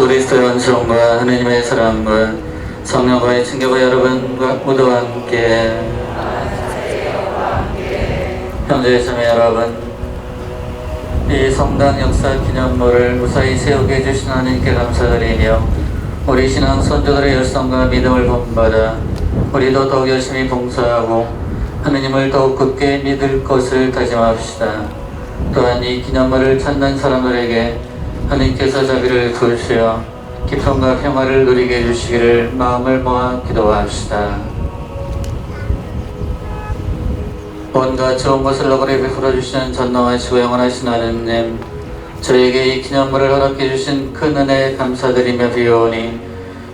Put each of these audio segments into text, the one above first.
예수 그리스도의 원성과 하느님의 사랑과 성령과의 친교가 여러분과 모두와 함께. 형제 자매 여러분, 이 성당 역사 기념물을 무사히 세우게 해주신 하나님께 감사드리며 우리 신앙 선조들의 열성과 믿음을 본받아 우리도 더욱 열심히 봉사하고 하느님을 더욱 굳게 믿을 것을 다짐합시다. 또한 이 기념물을 찾는 사람들에게 하느님께서 자비를 베푸시어 기쁨과 평화를 누리게 해주시기를 마음을 모아 기도합시다. 온갖 좋은 것을 너그레 베풀어 주시는 전능하시고 영원하신 하느님, 저에게 이 기념물을 허락해 주신 큰 은혜에 감사드리며 비오니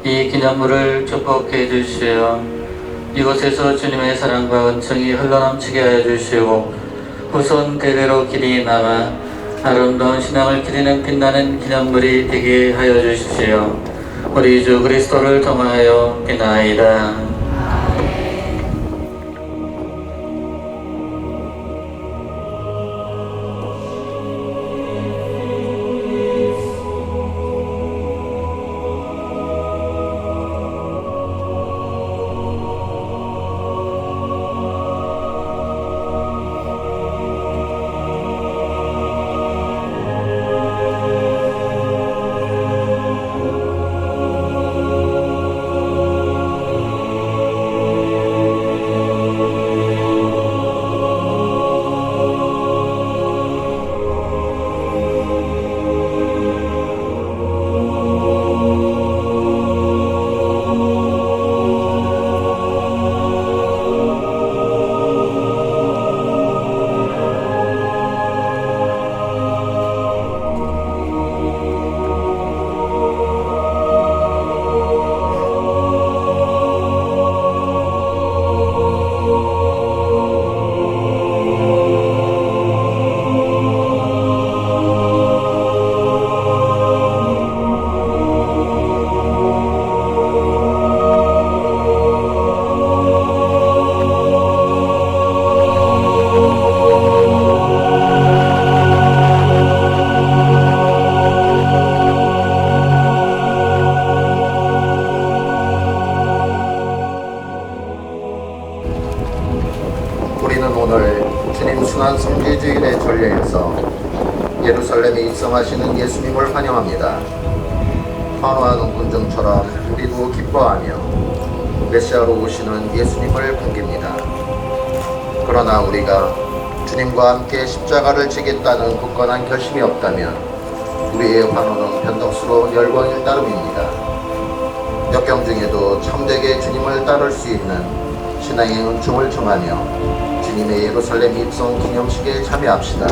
이 기념물을 축복해 주시어 이곳에서 주님의 사랑과 은총이 흘러넘치게 하여 주시고 후손 대대로 길이 남아 아름다운 신앙을 기리는 빛나는 기념물이 되게 하여 주십시오. 우리 주 그리스도를 통하여 기나이다. 우리는 오늘 주님 순환 성지주일의 전례에서 예루살렘에 입성하시는 예수님을 환영합니다. 환호하는 군중처럼 우리도 기뻐하며 메시아로 오시는 예수님을 반깁니다. 그러나 우리가 주님과 함께 십자가를 지겠다는 굳건한 결심이 없다면 우리의 환호는 변덕스러운 열광일 따름입니다. 역경 중에도 참되게 주님을 따를 수 있는 신앙의 은총을 청하며 주님의 예루살렘 입성 기념식에 참여합시다.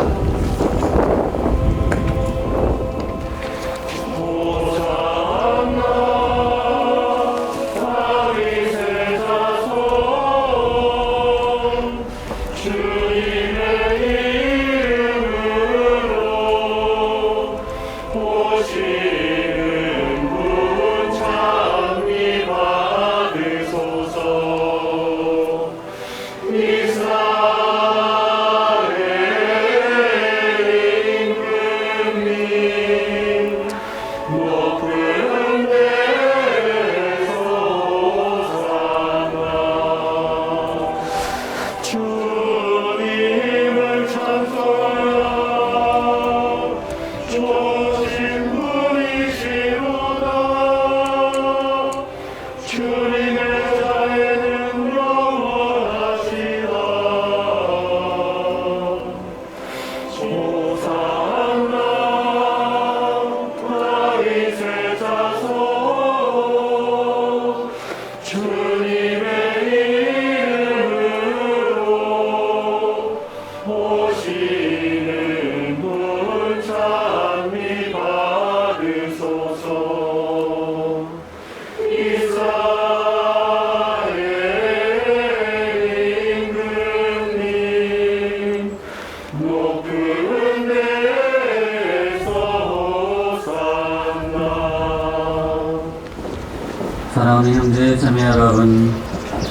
사랑하는 형제 자매 여러분,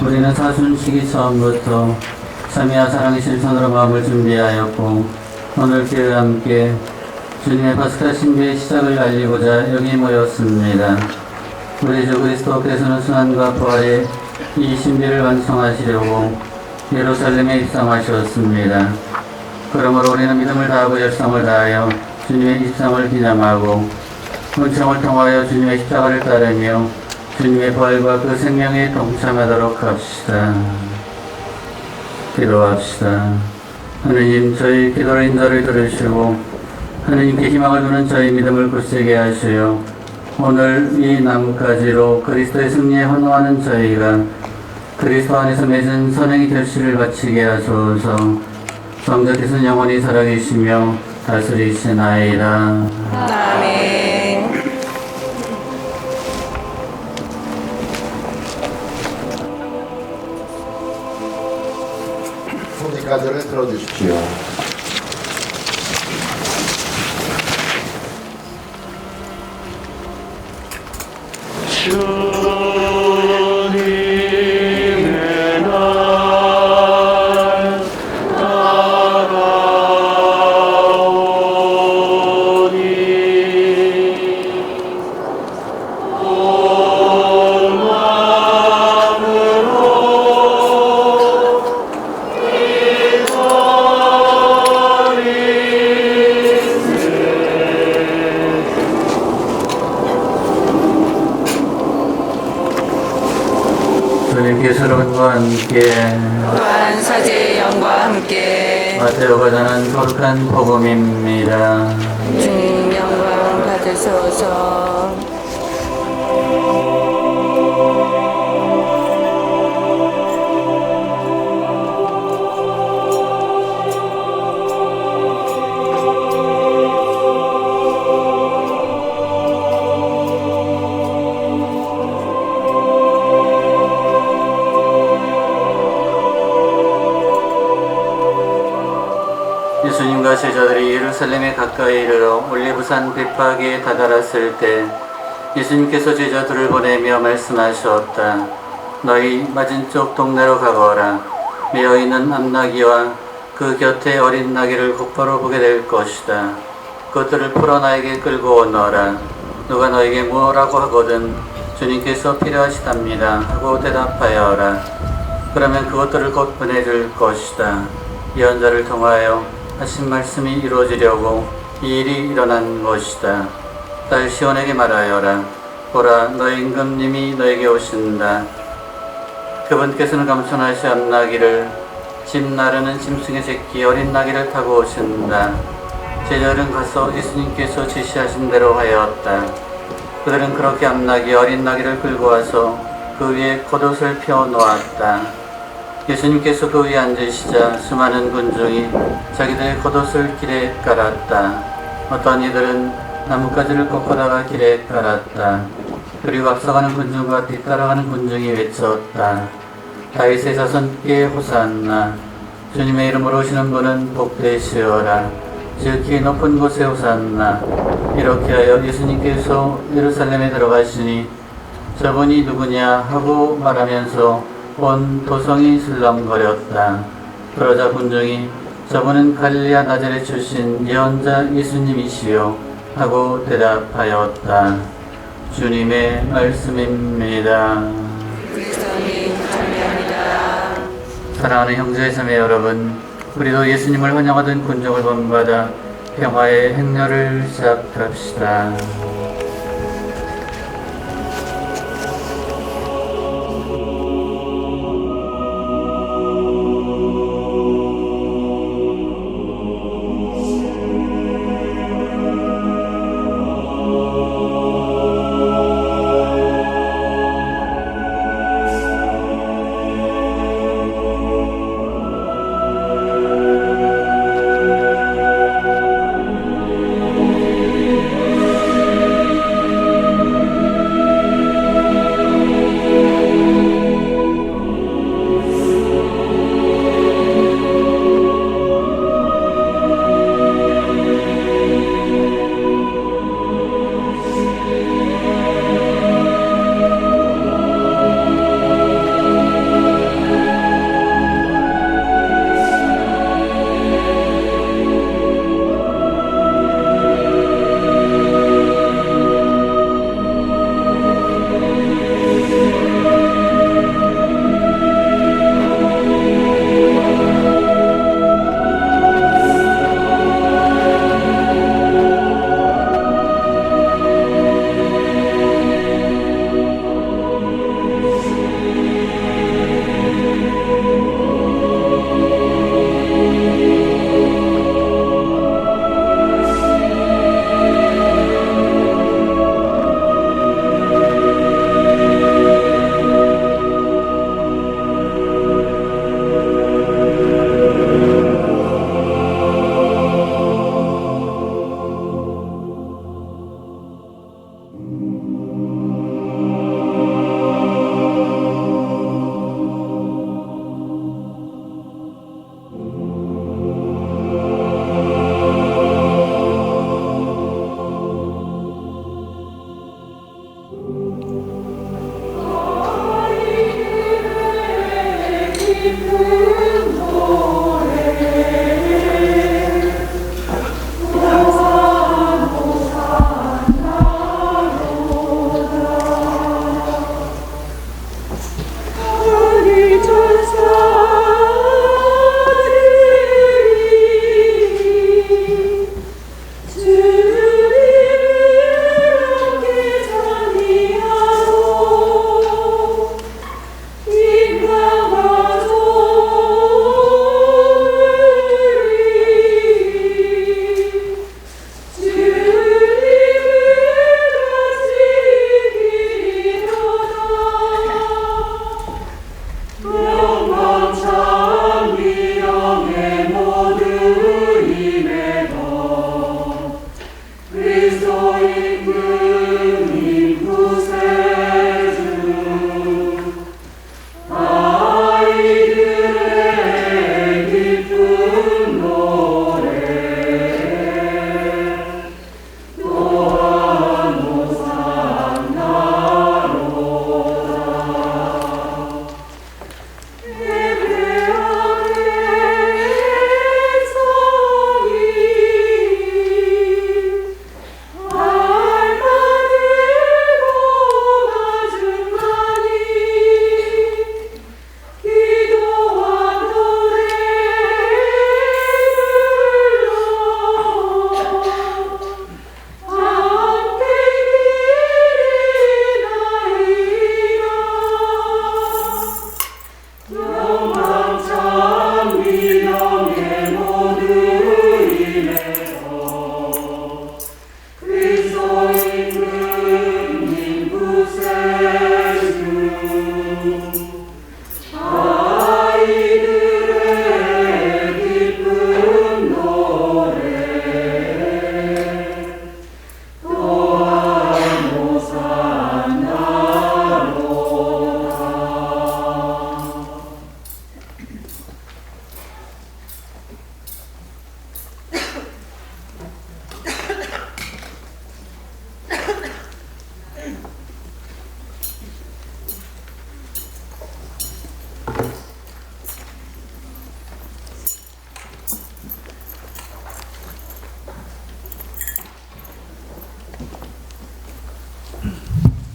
우리는 사순 시기 처음부터 참여와 사랑의 실천으로 마음을 준비하였고 오늘 교회와 함께 주님의 파스카 신비의 시작을 알리고자 여기 모였습니다. 우리 주 그리스도께서는 순환과 부활의 이 신비를 완성하시려고 예루살렘에 입성하셨습니다. 그러므로 우리는 믿음을 다하고 열성을 다하여 주님의 입성을 기념하고 은총을 통하여 주님의 십자가를 따르며 주님의 부활과 그 생명에 동참하도록 합시다. 기도합시다. 하느님, 저희 기도를 인자를 들으시고 하느님께 희망을 두는 저희 믿음을 굳세게 하시어 오늘 이 나뭇가지로 그리스도의 승리에 헌화하는 저희가 그리스도 안에서 맺은 선행의 결실을 바치게 하소서. 성자께서는 영원히 살아계시며 다스리시나이다. 아멘. 손짓가지를 들어주십시오. 주님의 날 다가오니 온 마음으로 주님께서 여러분과 함께 또한 사제의 영과 함께 마테오가 전한 거룩한 복음입니다. 주님 영광 받으소서. 예수님과 제자들이 예루살렘에 가까이 이르러 올리브산 베파게에 다다랐을 때 예수님께서 제자들을 보내며 말씀하셨다. 너희 맞은쪽 동네로 가거라. 메어있는 암나귀와 그 곁에 어린 나귀를 곧바로 보게 될 것이다. 그것들을 풀어 나에게 끌고 오너라. 누가 너에게 뭐라고 하거든 주님께서 필요하시답니다 하고 대답하여라. 그러면 그것들을 곧 보내줄 것이다. 예언자를 통하여 하신 말씀이 이루어지려고 이 일이 일어난 것이다. 딸 시온에게 말하여라. 보라, 너의 임금님이 너에게 오신다. 그분께서는 감천하시 암나귀를 짐 나르는 짐승의 새끼 어린 나귀를 타고 오신다. 제자들은 가서 예수님께서 지시하신 대로 하였다. 그들은 그렇게 암나귀 어린 나귀를 끌고 와서 그 위에 겉옷을 펴 놓았다. 예수님께서 그 위에 앉으시자 수많은 군중이 자기들의 겉옷을 길에 깔았다. 어떤 이들은 나뭇가지를 꺾어다가 길에 깔았다. 그리고 앞서가는 군중과 뒤따라가는 군중이 외쳤다. 다윗의 자손께 호산나. 주님의 이름으로 오시는 분은 복되시어라. 지극히 높은 곳에 호산나. 이렇게 하여 예수님께서 예루살렘에 들어가시니 저분이 누구냐 하고 말하면서 온 도성이 슬렁거렸다. 그러자 군중이 저분은 갈릴리아 나자렛 출신 예언자 예수님이시요 하고 대답하였다. 주님의 말씀입니다. 그리스도님 감사합니다. 사랑하는 형제자매 여러분, 우리도 예수님을 환영하던 군중을 본받아 평화의 행렬을 시작합시다.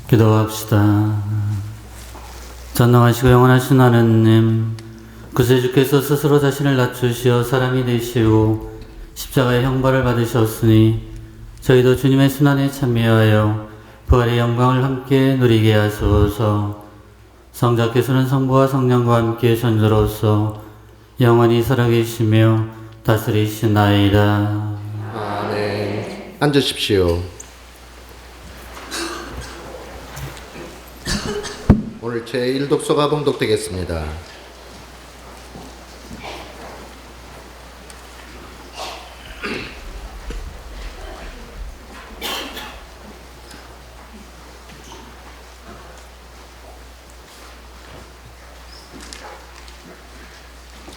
기도합시다. 전능하시고 영원하신 하느님, 구세주께서 스스로 자신을 낮추시어 사람이 되시고 십자가의 형벌을 받으셨으니 저희도 주님의 순환에 참여하여 부활의 영광을 함께 누리게 하소서. 성자께서는 성부와 성령과 함께 전주로서 영원히 살아계시며 다스리시나이다. 아멘. 앉으십시오. 오늘 제1독서가 봉독되겠습니다.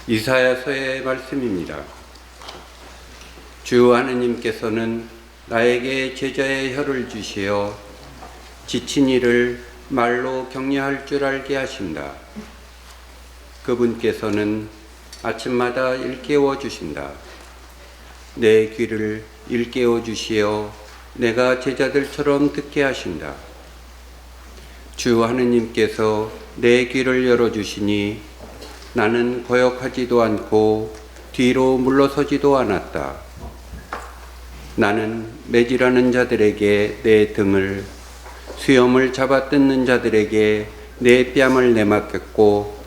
이사야서의 말씀입니다. 주 하느님께서는 나에게 제자의 혀를 주시어 지친 이를 말로 격려할 줄 알게 하신다. 그분께서는 아침마다 일깨워 주신다. 내 귀를 일깨워 주시어 내가 제자들처럼 듣게 하신다. 주 하느님께서 내 귀를 열어주시니 나는 거역하지도 않고 뒤로 물러서지도 않았다. 나는 매질하는 자들에게 내 등을, 수염을 잡아 뜯는 자들에게 내 뺨을 내맡겼고,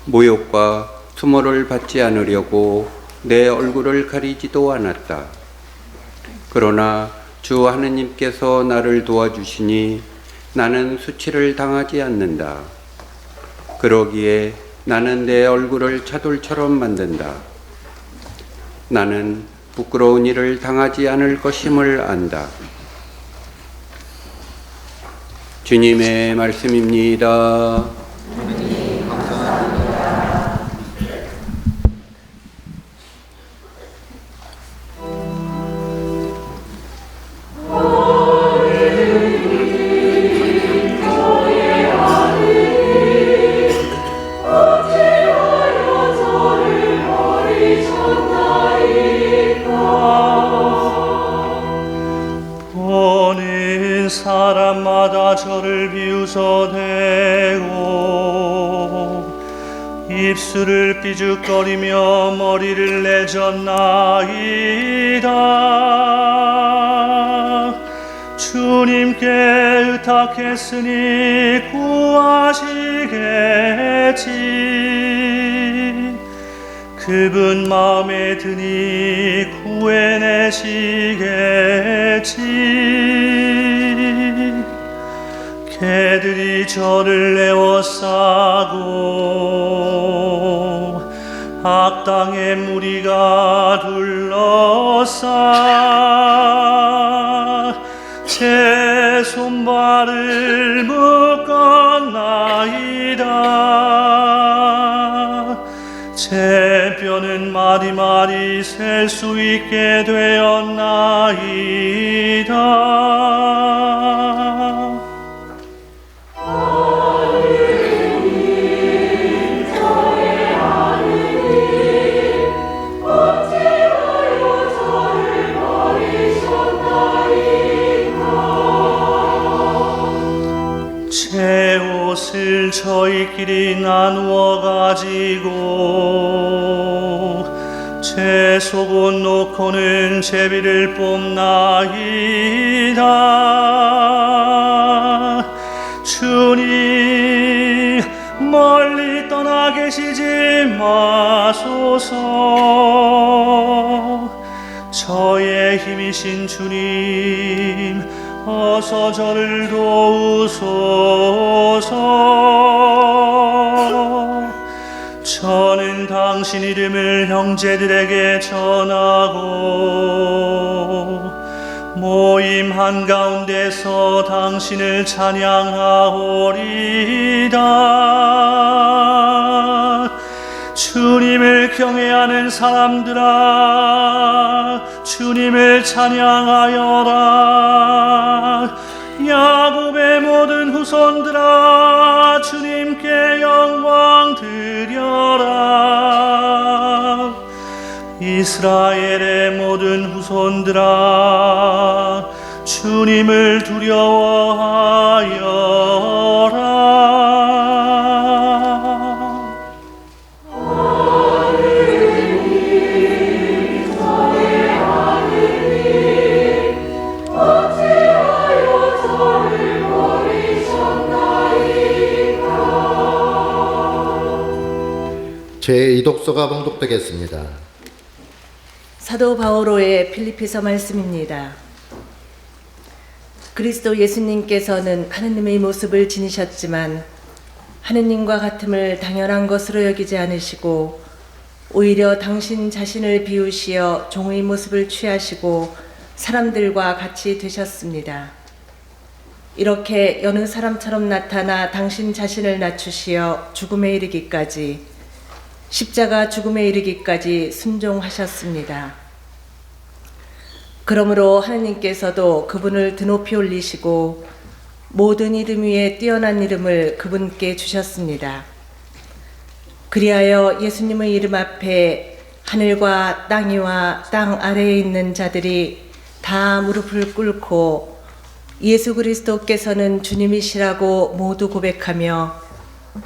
모욕과 수모를 받지 않으려고 내 얼굴을 가리지도 않았다. 그러나 주 하느님께서 나를 도와주시니 나는 수치를 당하지 않는다. 그러기에 나는 내 얼굴을 차돌처럼 만든다. 나는 부끄러운 일을 당하지 않을 것임을 안다. 주님의 말씀입니다. 순간마다 저를 비웃어대고 입술을 삐죽거리며 머리를 내젓나이다. 주님께 의탁했으니 구하시겠지. 그분 마음에 드니 구해내시겠지. 개들이 저를 에워싸고 악당의 무리가 둘러싸 제 손발을 묶었나이다. 제 뼈는 마디마디 셀 수 있게 되었나이다. 제 옷을 저희끼리 나누어 가지고 제 속옷 놓고는 제비를 뽑나이다. 주님 멀리 떠나 계시지 마소서. 저의 힘이신 주님 어서 저를 도우소서. 저는 당신 이름을 형제들에게 전하고 모임 한가운데서 당신을 찬양하오리다. 주님을 경외하는 사람들아, 주님을 찬양하여라. 야곱의 모든 후손들아, 주님께 영광 드려라. 이스라엘의 모든 후손들아, 주님을 두려워하여라. 제2독서가 봉독되겠습니다. 사도 바오로의 필리피서 말씀입니다. 그리스도 예수님께서는 하느님의 모습을 지니셨지만 하느님과 같음을 당연한 것으로 여기지 않으시고 오히려 당신 자신을 비우시어 종의 모습을 취하시고 사람들과 같이 되셨습니다. 이렇게 여느 사람처럼 나타나 당신 자신을 낮추시어 죽음에 이르기까지, 십자가 죽음에 이르기까지 순종하셨습니다. 그러므로 하느님께서도 그분을 드높이 올리시고 모든 이름 위에 뛰어난 이름을 그분께 주셨습니다. 그리하여 예수님의 이름 앞에 하늘과 땅 위와 땅 아래에 있는 자들이 다 무릎을 꿇고 예수 그리스도께서는 주님이시라고 모두 고백하며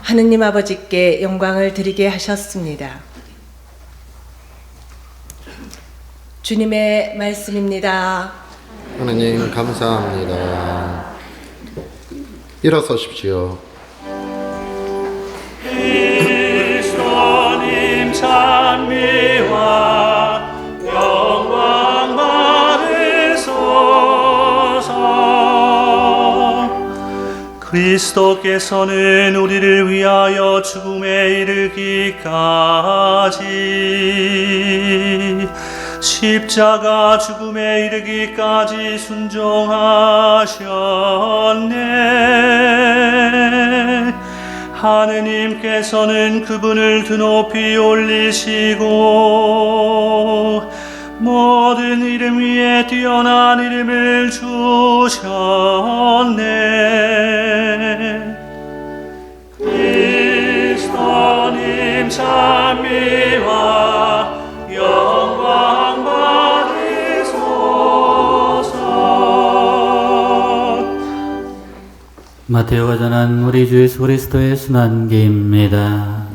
하느님 아버지께 영광을 드리게 하셨습니다. 주님의 말씀입니다. 하느님 감사합니다. 일어서십시오. 그리스도님 찬미와 영광 받으소서. 그리스도께서는 우리를 위하여 죽음에 이르기까지, 십자가 죽음에 이르기까지 순종하셨네. 하느님께서는 그분을 드높이 올리시고 모든 이름 위에 뛰어난 이름을 주셨네. 그리스도님 찬미와 영광 받으소서. 마테오가 전한 우리 주 예수 그리스도의 순환기입니다.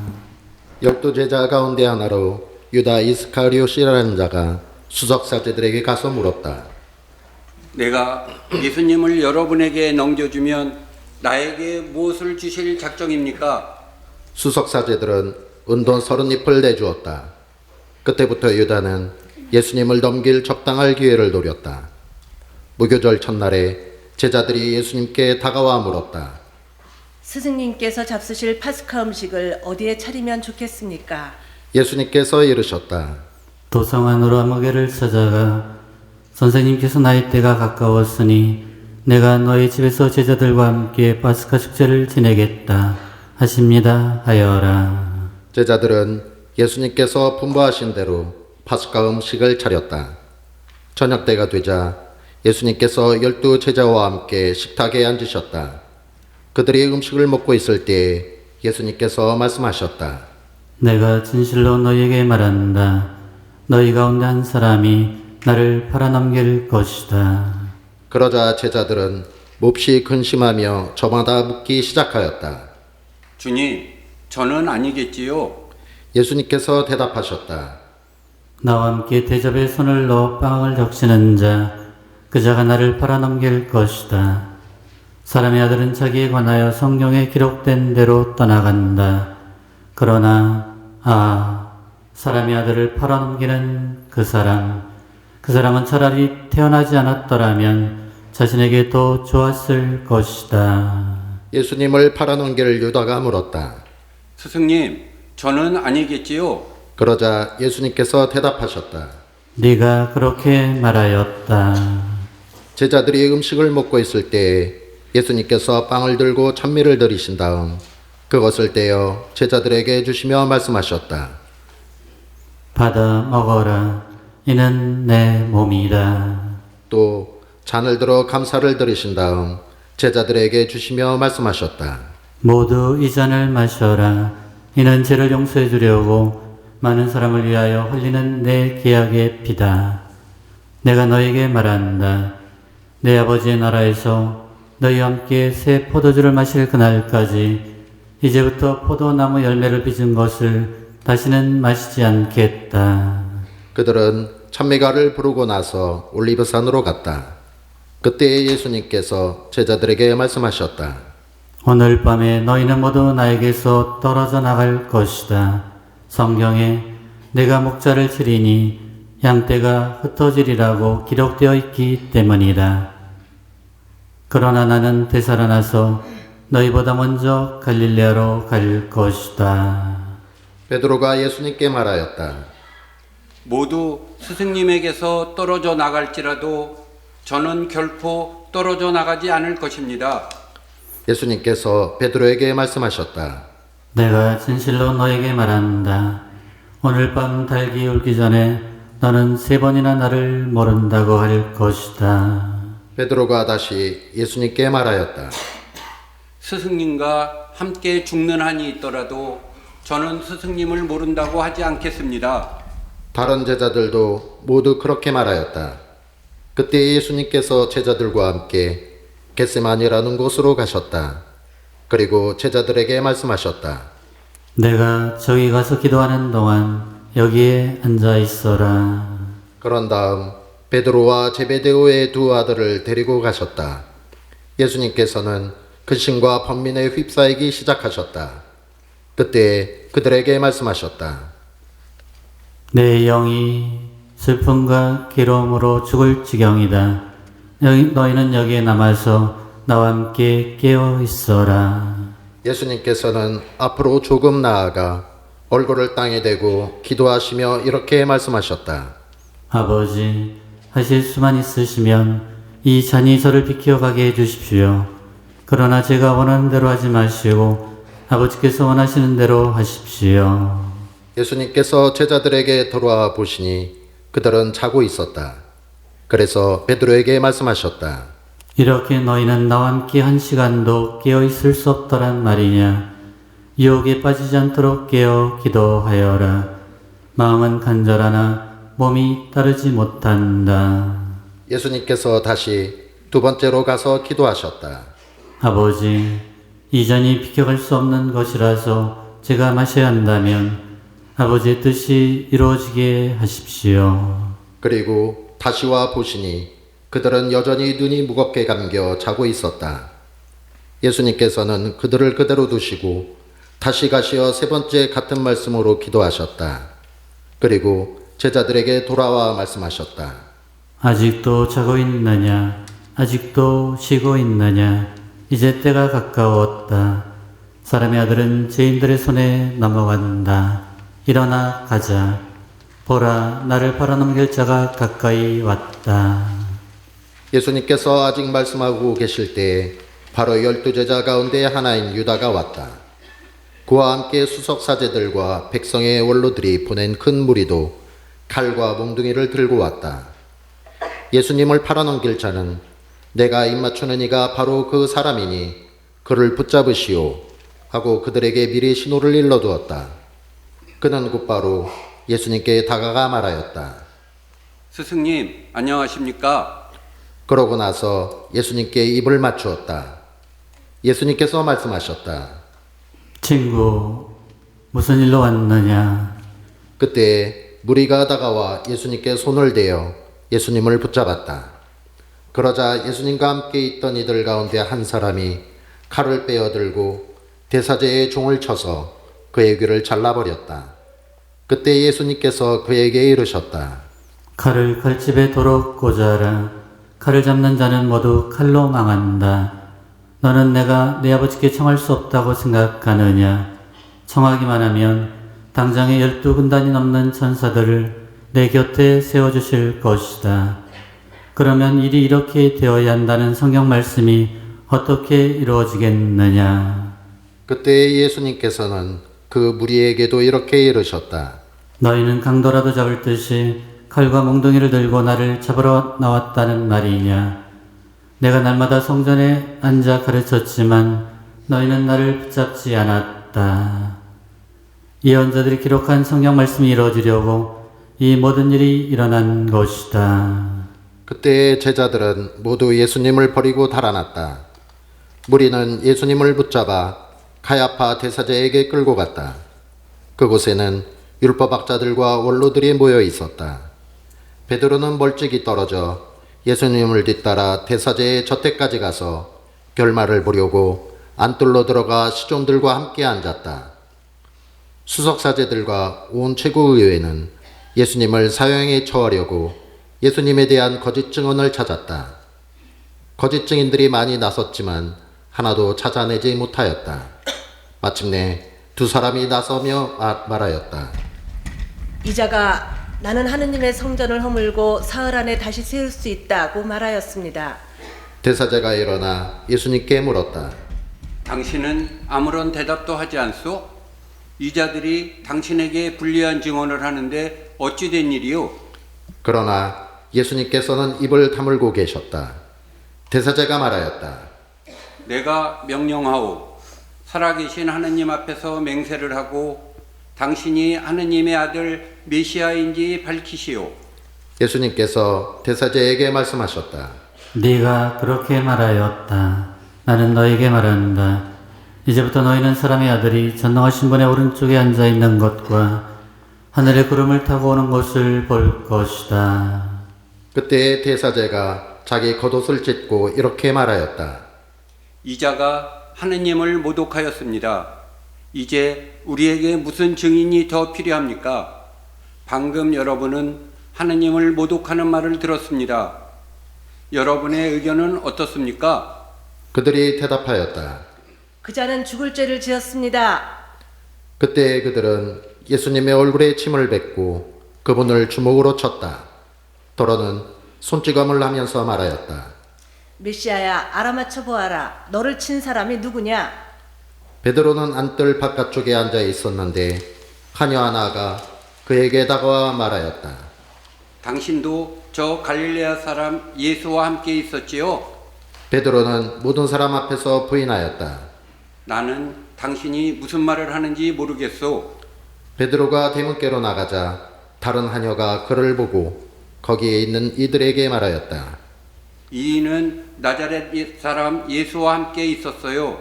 12제자 가운데 하나로 유다 이스카리옷이라는 자가 수석사제들에게 가서 물었다. 내가 예수님을 여러분에게 넘겨주면 나에게 무엇을 주실 작정입니까? 수석사제들은 은돈 30잎을 내주었다. 그때부터 유다는 예수님을 넘길 적당할 기회를 노렸다. 무교절 첫날에 제자들이 예수님께 다가와 물었다. 스승님께서 잡수실 파스카 음식을 어디에 차리면 좋겠습니까? 예수님께서 이르셨다. 도성 안으로 아무개를 찾아가 선생님께서 나의 때가 가까웠으니 내가 너희 집에서 제자들과 함께 파스카 축제를 지내겠다 하십니다 하여라. 제자들은 예수님께서 분부하신 대로 파스카 음식을 차렸다. 저녁 때가 되자 예수님께서 12제자와 함께 식탁에 앉으셨다. 그들이 음식을 먹고 있을 때 예수님께서 말씀하셨다. 내가 진실로 너희에게 말한다. 너희 가운데 한 사람이 나를 팔아넘길 것이다. 그러자 제자들은 몹시 근심하며 저마다 묻기 시작하였다. 주님, 저는 아니겠지요. 예수님께서 대답하셨다. 나와 함께 대접에 손을 넣어 빵을 적시는 자, 그 자가 나를 팔아넘길 것이다. 사람의 아들은 자기에 관하여 성경에 기록된 대로 떠나간다. 그러나 사람의 아들을 팔아넘기는 그 사람은 차라리 태어나지 않았더라면 자신에게 더 좋았을 것이다. 예수님을 팔아넘길 유다가 물었다. 스승님, 저는 아니겠지요. 그러자 예수님께서 대답하셨다. 네가 그렇게 말하였다. 제자들이 음식을 먹고 있을 때 예수님께서 빵을 들고 찬미를 드리신 다음 그것을 떼어 제자들에게 주시며 말씀하셨다. 받아 먹어라. 이는 내 몸이다. 또 잔을 들어 감사를 드리신 다음 제자들에게 주시며 말씀하셨다. 모두 이 잔을 마셔라. 이는 죄를 용서해 주려고 많은 사람을 위하여 흘리는 내 계약의 피다. 내가 너에게 말한다. 내 아버지의 나라에서 너희와 함께 새 포도주를 마실 그날까지 이제부터 포도나무 열매를 빚은 것을 다시는 마시지 않겠다. 그들은 찬미가를 부르고 나서 올리브산으로 갔다. 그때 예수님께서 제자들에게 말씀하셨다. 오늘 밤에 너희는 모두 나에게서 떨어져 나갈 것이다. 성경에 내가 목자를 치리니 양떼가 흩어지리라고 기록되어 있기 때문이다. 그러나 나는 되살아나서 너희보다 먼저 갈릴레아로 갈 것이다. 베드로가 예수님께 말하였다. 모두 스승님에게서 떨어져 나갈지라도 저는 결코 떨어져 나가지 않을 것입니다. 예수님께서 베드로에게 말씀하셨다. 내가 진실로 너에게 말한다. 오늘 밤 달기 울기 전에 너는 3번이나 나를 모른다고 할 것이다. 베드로가 다시 예수님께 말하였다. 스승님과 함께 죽는 한이 있더라도 저는 스승님을 모른다고 하지 않겠습니다. 다른 제자들도 모두 그렇게 말하였다. 그때 예수님께서 제자들과 함께 겟세마니라는 곳으로 가셨다. 그리고 제자들에게 말씀하셨다. 내가 저기 가서 기도하는 동안 여기에 앉아 있어라. 그런 다음 베드로와 제베데오의 두 아들을 데리고 가셨다. 예수님께서는 근심과 번민에 휩싸이기 시작하셨다. 그때 그들에게 말씀하셨다. 내 영이 슬픔과 괴로움으로 죽을 지경이다. 너희는 여기에 남아서 나와 함께 깨어 있어라. 예수님께서는 앞으로 조금 나아가 얼굴을 땅에 대고 기도하시며 이렇게 말씀하셨다. 아버지, 하실 수만 있으시면 이 잔이 저를 비켜가게 해주십시오. 그러나 제가 원하는 대로 하지 마시고 아버지께서 원하시는 대로 하십시오. 예수님께서 제자들에게 돌아와 보시니 그들은 자고 있었다. 그래서 베드로에게 말씀하셨다. 이렇게 너희는 나와 함께 1시간도 깨어 있을 수 없더란 말이냐. 유혹에 빠지지 않도록 깨어 기도하여라. 마음은 간절하나 몸이 따르지 못한다. 예수님께서 다시 두 번째로 가서 기도하셨다. 아버지, 이 잔이 비켜갈 수 없는 것이라서 제가 마셔야 한다면 아버지의 뜻이 이루어지게 하십시오. 그리고 다시 와 보시니 그들은 여전히 눈이 무겁게 감겨 자고 있었다. 예수님께서는 그들을 그대로 두시고 다시 가시어 세 번째 같은 말씀으로 기도하셨다. 그리고 제자들에게 돌아와 말씀하셨다. 아직도 자고 있느냐? 아직도 쉬고 있느냐? 이제 때가 가까웠다. 사람의 아들은 죄인들의 손에 넘어간다. 일어나 가자. 보라, 나를 팔아넘길 자가 가까이 왔다. 예수님께서 아직 말씀하고 계실 때 바로 12제자 가운데 하나인 유다가 왔다. 그와 함께 수석사제들과 백성의 원로들이 보낸 큰 무리도 칼과 몽둥이를 들고 왔다. 예수님을 팔아넘길 자는 내가 입맞추는 이가 바로 그 사람이니 그를 붙잡으시오 하고 그들에게 미리 신호를 일러두었다. 그는 곧바로 예수님께 다가가 말하였다. 스승님, 안녕하십니까? 그러고 나서 예수님께 입을 맞추었다. 예수님께서 말씀하셨다. 친구, 무슨 일로 왔느냐? 그때 무리가 다가와 예수님께 손을 대어 예수님을 붙잡았다. 그러자 예수님과 함께 있던 이들 가운데 한 사람이 칼을 빼어들고 대사제의 종을 쳐서 그의 귀를 잘라버렸다. 그때 예수님께서 그에게 이르셨다. 칼을 칼집에 도로 꽂아라. 칼을 잡는 자는 모두 칼로 망한다. 너는 내가 내 아버지께 청할 수 없다고 생각하느냐? 청하기만 하면 당장에 12군단이 넘는 천사들을 내 곁에 세워주실 것이다. 그러면 일이 이렇게 되어야 한다는 성경 말씀이 어떻게 이루어지겠느냐? 그때 예수님께서는 그 무리에게도 이렇게 이르셨다. 너희는 강도라도 잡을 듯이 칼과 몽둥이를 들고 나를 잡으러 나왔다는 말이냐? 내가 날마다 성전에 앉아 가르쳤지만 너희는 나를 붙잡지 않았다. 예언자들이 기록한 성경 말씀이 이루어지려고 이 모든 일이 일어난 것이다. 그때 제자들은 모두 예수님을 버리고 달아났다. 무리는 예수님을 붙잡아 가야파 대사제에게 끌고 갔다. 그곳에는 율법학자들과 원로들이 모여 있었다. 베드로는 멀찍이 떨어져 예수님을 뒤따라 대사제의 저택까지 가서 결말을 보려고 안뜰로 들어가 시종들과 함께 앉았다. 수석사제들과 온 최고의회는 예수님을 사형에 처하려고 예수님에 대한 거짓 증언을 찾았다. 거짓 증인들이 많이 나섰지만 하나도 찾아내지 못하였다. 마침내 두 사람이 나서며 말하였다. 이자가 나는 하느님의 성전을 허물고 사흘 안에 다시 세울 수 있다고 말하였습니다. 대사제가 일어나 예수님께 물었다. 당신은 아무런 대답도 하지 않소? 이자들이 당신에게 불리한 증언을 하는데 어찌 된 일이요? 그러나 예수님께서는 입을 다물고 계셨다. 대사제가 말하였다. 내가 명령하오. 살아계신 하느님 앞에서 맹세를 하고 당신이 하느님의 아들 메시아인지 밝히시오. 예수님께서 대사제에게 말씀하셨다. 네가 그렇게 말하였다. 나는 너에게 말한다. 이제부터 너희는 사람의 아들이 전능하신 분의 오른쪽에 앉아있는 것과 하늘의 구름을 타고 오는 것을 볼 것이다. 그때 대사제가 자기 겉옷을 찢고 이렇게 말하였다. 이자가 하느님을 모독하였습니다. 이제 우리에게 무슨 증인이 더 필요합니까? 방금 여러분은 하느님을 모독하는 말을 들었습니다. 여러분의 의견은 어떻습니까? 그들이 대답하였다. 그 자는 죽을 죄를 지었습니다. 그때 그들은 예수님의 얼굴에 침을 뱉고 그분을 주먹으로 쳤다. 더러는 손찌검을 하면서 말하였다. 메시아야, 알아맞혀 보아라. 너를 친 사람이 누구냐? 베드로는 안뜰 바깥쪽에 앉아 있었는데 하녀 하나가 그에게 다가와 말하였다. 당신도 저 갈릴레아 사람 예수와 함께 있었지요? 베드로는 모든 사람 앞에서 부인하였다. 나는 당신이 무슨 말을 하는지 모르겠소. 베드로가 대문께로 나가자 다른 하녀가 그를 보고 거기에 있는 이들에게 말하였다. 이인은 나자렛 사람 예수와 함께 있었어요.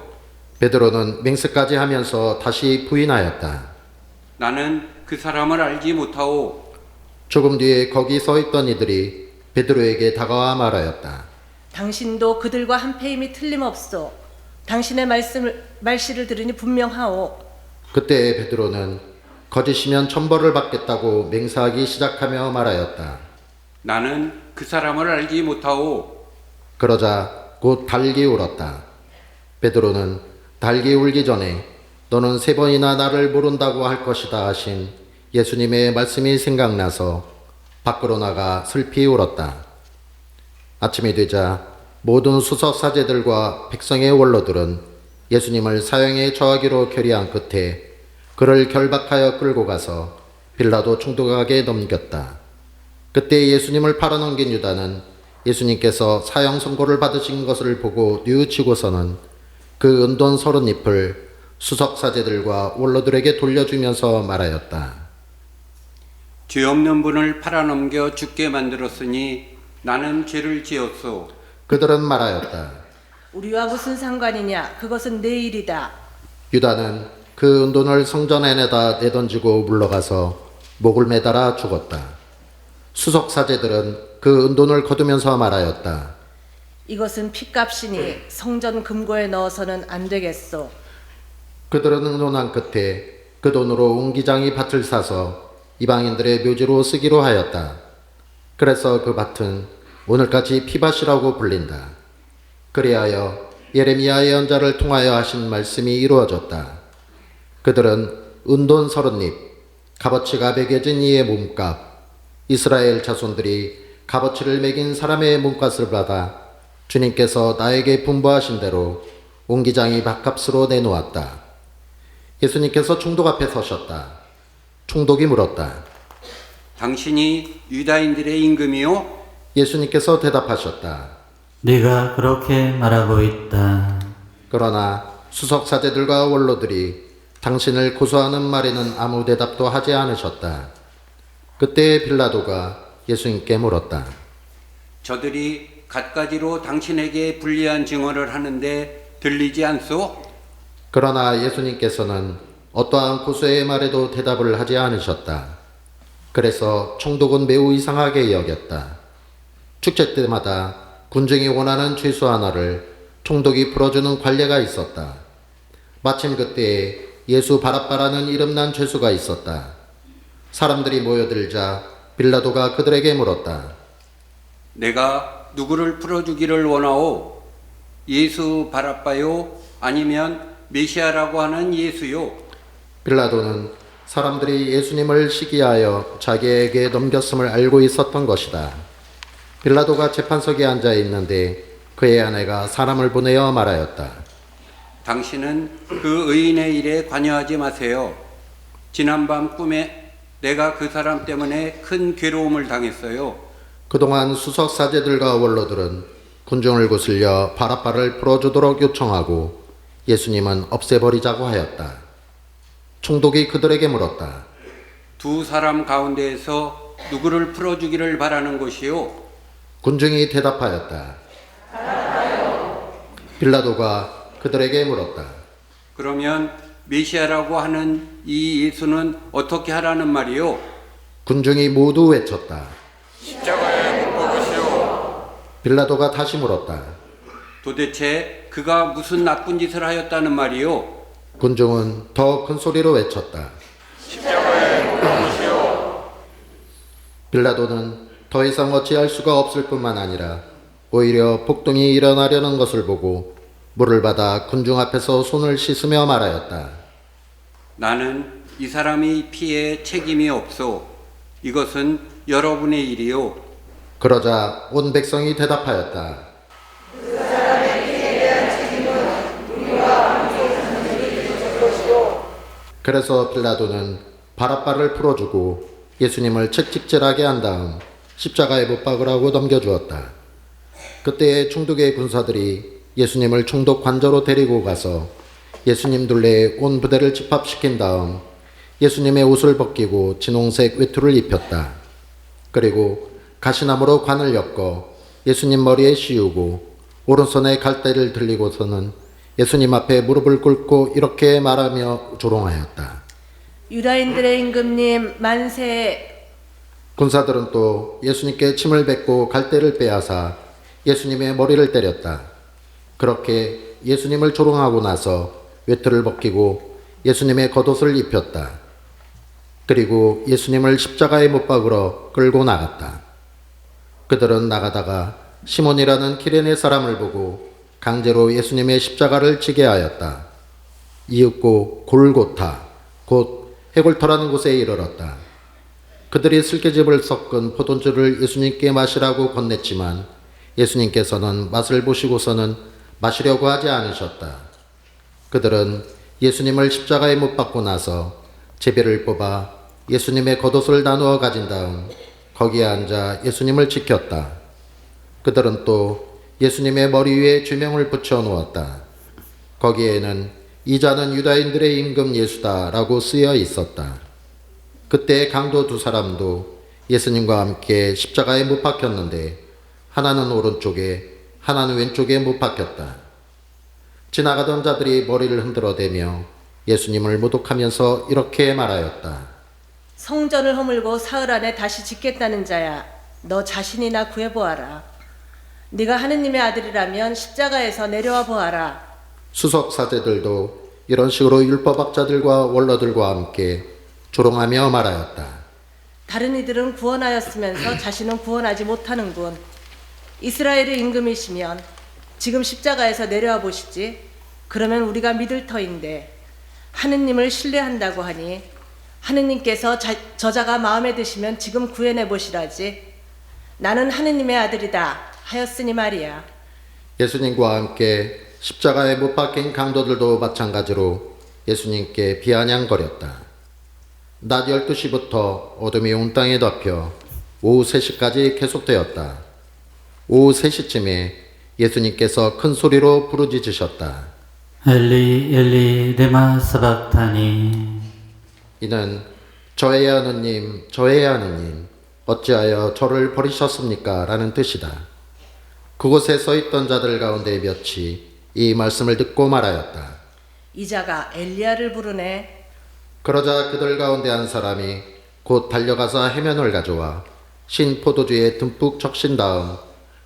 베드로는 맹세까지 하면서 다시 부인하였다. 나는 그 사람을 알지 못하오. 조금 뒤에 거기 서 있던 이들이 베드로에게 다가와 말하였다. 당신도 그들과 한패임이 틀림없소. 당신의 말씨를 들으니 분명하오. 그때 베드로는 거짓이면 천벌을 받겠다고 맹세하기 시작하며 말하였다. 나는 그 사람을 알지 못하오. 그러자 곧 닭이 울었다. 베드로는 닭이 울기 전에 너는 3번이나 나를 모른다고 할 것이다 하신 예수님의 말씀이 생각나서 밖으로 나가 슬피 울었다. 아침이 되자 모든 수석사제들과 백성의 원로들은 예수님을 사형에 처하기로 결의한 끝에 그를 결박하여 끌고 가서 빌라도 총독에게 넘겼다. 그때 예수님을 팔아넘긴 유다는 예수님께서 사형 선고를 받으신 것을 보고 뉘우치고서는 그 은돈 30잎을 수석사제들과 원로들에게 돌려주면서 말하였다. 죄 없는 분을 팔아넘겨 죽게 만들었으니 나는 죄를 지었소. 그들은 말하였다. 우리와 무슨 상관이냐? 그것은 내 일이다. 유다는 그 은돈을 성전에 내던지고 물러가서 목을 매달아 죽었다. 수석사제들은 그 은돈을 거두면서 말하였다. 이것은 핏값이니 성전 금고에 넣어서는 안 되겠소. 그들은 의논한 끝에 그 돈으로 옹기장이 밭을 사서 이방인들의 묘지로 쓰기로 하였다. 그래서 그 밭은 오늘까지 피밭이라고 불린다. 그리하여 예레미야 예언자를 통하여 하신 말씀이 이루어졌다. 그들은 은돈 30잎, 값어치가 매겨진 이의 몸값, 이스라엘 자손들이 값어치를 매긴 사람의 몸값을 받아 주님께서 나에게 분부하신 대로 옹기장이 밭값으로 내놓았다. 예수님께서 총독 앞에 서셨다. 총독이 물었다. 당신이 유다인들의 임금이요? 예수님께서 대답하셨다. 네가 그렇게 말하고 있다. 그러나 수석사제들과 원로들이 당신을 고소하는 말에는 아무 대답도 하지 않으셨다. 그때 빌라도가 예수님께 물었다. 저들이 갖가지로 당신에게 불리한 증언을 하는데 들리지 않소? 그러나 예수님께서는 어떠한 고소의 말에도 대답을 하지 않으셨다. 그래서 총독은 매우 이상하게 여겼다. 축제 때마다 군중이 원하는 죄수 하나를 총독이 풀어주는 관례가 있었다. 마침 그때에 예수 바라바라는 이름난 죄수가 있었다. 사람들이 모여들자 빌라도가 그들에게 물었다. 내가 누구를 풀어주기를 원하오? 예수 바라바요? 아니면 메시아라고 하는 예수요? 빌라도는 사람들이 예수님을 시기하여 자기에게 넘겼음을 알고 있었던 것이다. 빌라도가 재판석에 앉아 있는데 그의 아내가 사람을 보내어 말하였다. 당신은 그 의인의 일에 관여하지 마세요. 지난밤 꿈에 내가 그 사람 때문에 큰 괴로움을 당했어요. 그동안 수석사제들과 원로들은 군중을 구슬려 바라바를 풀어주도록 요청하고 예수님은 없애버리자고 하였다. 총독이 그들에게 물었다. 두 사람 가운데에서 누구를 풀어주기를 바라는 것이요? 군중이 대답하였다. 빌라도가 그들에게 물었다. 그러면 메시아라고 하는 이 예수는 어떻게 하라는 말이요? 군중이 모두 외쳤다. 십자가에 못 박으시오. 빌라도가 다시 물었다. 도대체 그가 무슨 나쁜 짓을 하였다는 말이요? 군중은 더 큰 소리로 외쳤다. 십자가에 못 박으시오. 빌라도는 더 이상 어찌할 수가 없을 뿐만 아니라 오히려 폭동이 일어나려는 것을 보고 물을 받아 군중 앞에서 손을 씻으며 말하였다. 나는 이 사람의 피에 책임이 없소. 이것은 여러분의 일이요. 그러자 온 백성이 대답하였다. 그래서 빌라도는 바라바를 풀어주고 예수님을 채찍질하게 한 다음 십자가에 못 박으라고 넘겨주었다. 그때 총독의 군사들이 예수님을 총독 관저로 데리고 가서 예수님 둘레에 온 부대를 집합시킨 다음 예수님의 옷을 벗기고 진홍색 외투를 입혔다. 그리고 가시나무로 관을 엮어 예수님 머리에 씌우고 오른손에 갈대를 들리고서는 예수님 앞에 무릎을 꿇고 이렇게 말하며 조롱하였다. 유다인들의 임금님 만세. 군사들은 또 예수님께 침을 뱉고 갈대를 빼앗아 예수님의 머리를 때렸다. 그렇게 예수님을 조롱하고 나서 외투를 벗기고 예수님의 겉옷을 입혔다. 그리고 예수님을 십자가에 못 박으러 끌고 나갔다. 그들은 나가다가 시몬이라는 키레네 사람을 보고 강제로 예수님의 십자가를 지게 하였다. 이윽고 골고타 곧 해골터라는 곳에 이르렀다. 그들이 슬개즙을 섞은 포도주를 예수님께 마시라고 건넸지만 예수님께서는 맛을 보시고서는 마시려고 하지 않으셨다. 그들은 예수님을 십자가에 못 박고 나서 제비를 뽑아 예수님의 겉옷을 나누어 가진 다음 거기에 앉아 예수님을 지켰다. 그들은 또 예수님의 머리 위에 주명을 붙여 놓았다. 거기에는 이 자는 유다인들의 임금 예수다라고 쓰여 있었다. 그때 강도 두 사람도 예수님과 함께 십자가에 못 박혔는데 하나는 오른쪽에 하나는 왼쪽에 못 박혔다. 지나가던 자들이 머리를 흔들어대며 예수님을 모독하면서 이렇게 말하였다. 성전을 허물고 사흘 안에 다시 짓겠다는 자야, 너 자신이나 구해보아라. 네가 하느님의 아들이라면 십자가에서 내려와 보아라. 수석 사제들도 이런 식으로 율법학자들과 원로들과 함께 조롱하며 말하였다. 다른 이들은 구원하였으면서 자신은 구원하지 못하는군. 이스라엘의 임금이시면 지금 십자가에서 내려와 보시지. 그러면 우리가 믿을 터인데 하느님을 신뢰한다고 하니 하느님께서 저자가 마음에 드시면 지금 구해내 보시라지. 나는 하느님의 아들이다 하였으니 말이야. 예수님과 함께 십자가에 못 박힌 강도들도 마찬가지로 예수님께 비아냥거렸다. 낮 12시부터 어둠이 온 땅에 덮여 오후 3시까지 계속되었다. 오후 3시쯤에 예수님께서 큰 소리로 부르짖으셨다. 엘리 엘리 레마 사박타니. 이는 저의 하느님 저의 하느님 어찌하여 저를 버리셨습니까? 라는 뜻이다. 그곳에 서 있던 자들 가운데 몇이 이 말씀을 듣고 말하였다. 이 자가 엘리야를 부르네. 그러자 그들 가운데 한 사람이 곧 달려가서 해면을 가져와 신 포도주에 듬뿍 적신 다음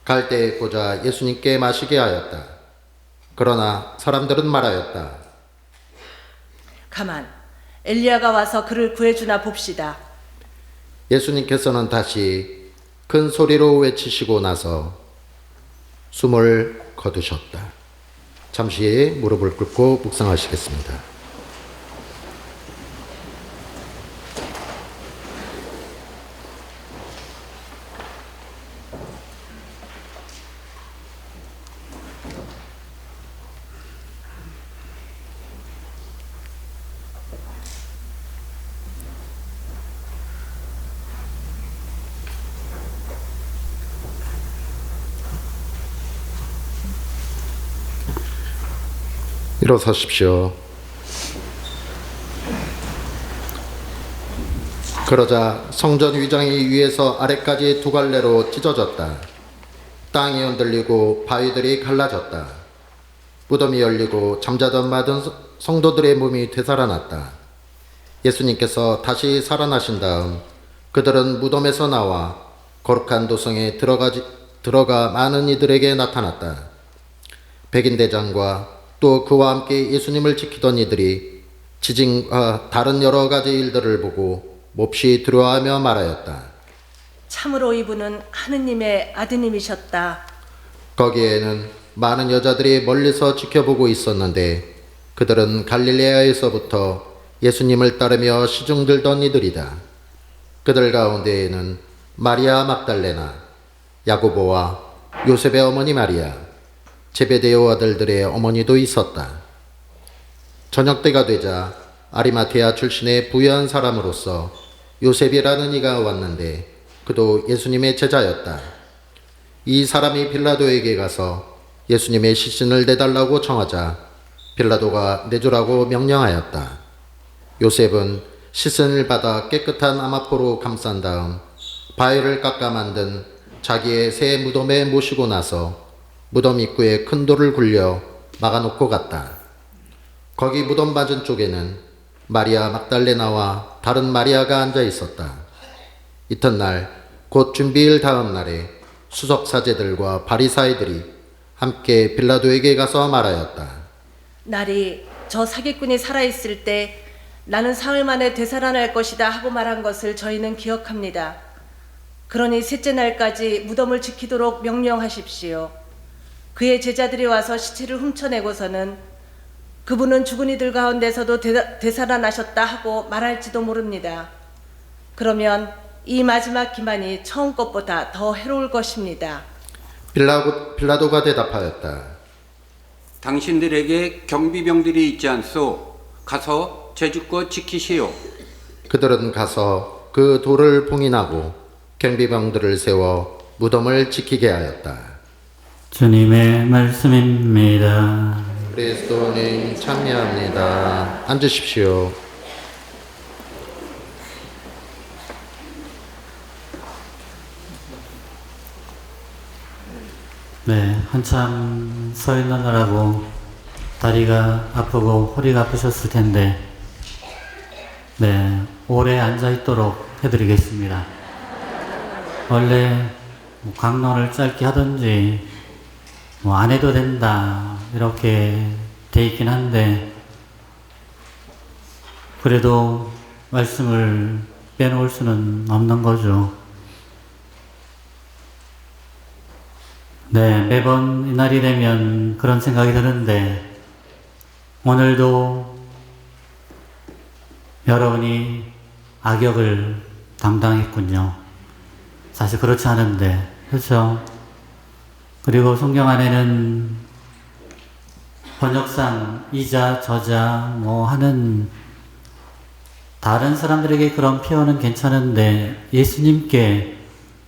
갈대에 꽂아 예수님께 마시게 하였다. 그러나 사람들은 말하였다. 가만, 엘리야가 와서 그를 구해주나 봅시다. 예수님께서는 다시 큰 소리로 외치시고 나서 숨을 거두셨다. 잠시 무릎을 꿇고 묵상하시겠습니다. 일어서십시오. 그러자 성전 위장이 위에서 아래까지 두 갈래로 찢어졌다. 땅이 흔들리고 바위들이 갈라졌다. 무덤이 열리고 잠자던 많은 성도들의 몸이 되살아났다. 예수님께서 다시 살아나신 다음 그들은 무덤에서 나와 거룩한 도성에 들어가 많은 이들에게 나타났다. 백인대장과 또 그와 함께 예수님을 지키던 이들이 지진과 다른 여러 가지 일들을 보고 몹시 두려워하며 말하였다. 참으로 이분은 하느님의 아드님이셨다. 거기에는 많은 여자들이 멀리서 지켜보고 있었는데 그들은 갈릴레아에서부터 예수님을 따르며 시중들던 이들이다. 그들 가운데에는 마리아 막달레나, 야고보와 요셉의 어머니 마리아, 제베데오 아들들의 어머니도 있었다. 저녁 때가 되자 아리마테아 출신의 부유한 사람으로서 요셉이라는 이가 왔는데 그도 예수님의 제자였다. 이 사람이 빌라도에게 가서 예수님의 시신을 내달라고 청하자 빌라도가 내주라고 명령하였다. 요셉은 시신을 받아 깨끗한 아마포로 감싼 다음 바위를 깎아 만든 자기의 새 무덤에 모시고 나서 무덤 입구에 큰 돌을 굴려 막아놓고 갔다. 거기 무덤 맞은 쪽에는 마리아 막달레나와 다른 마리아가 앉아 있었다. 이튿날 곧 준비일 다음 날에 수석 사제들과 바리사이들이 함께 빌라도에게 가서 말하였다. 날이 저 사기꾼이 살아있을 때 나는 사흘 만에 되살아날 것이다 하고 말한 것을 저희는 기억합니다. 그러니 셋째 날까지 무덤을 지키도록 명령하십시오. 그의 제자들이 와서 시체를 훔쳐내고서는 그분은 죽은 이들 가운데서도 되살아나셨다 하고 말할지도 모릅니다. 그러면 이 마지막 기만이 처음 것보다 더 해로울 것입니다. 빌라도가 대답하였다. 당신들에게 경비병들이 있지 않소? 가서 제주껏 지키시오. 그들은 가서 그 돌을 봉인하고 경비병들을 세워 무덤을 지키게 하였다. 주님의 말씀입니다. 그리스도님 참여합니다. 앉으십시오. 네, 한참 서 있느라고 다리가 아프고 허리가 아프셨을 텐데, 네, 오래 앉아 있도록 해드리겠습니다. 원래 강론을 짧게 하든지 안 해도 된다 이렇게 돼 있긴 한데, 그래도 말씀을 빼놓을 수는 없는 거죠. 네, 매번 이날이 되면 그런 생각이 드는데, 오늘도 여러분이 악역을 담당했군요. 사실 그렇지 않은데, 그렇죠? 그리고 성경 안에는 번역상 이자, 저자 하는 다른 사람들에게 그런 표현은 괜찮은데 예수님께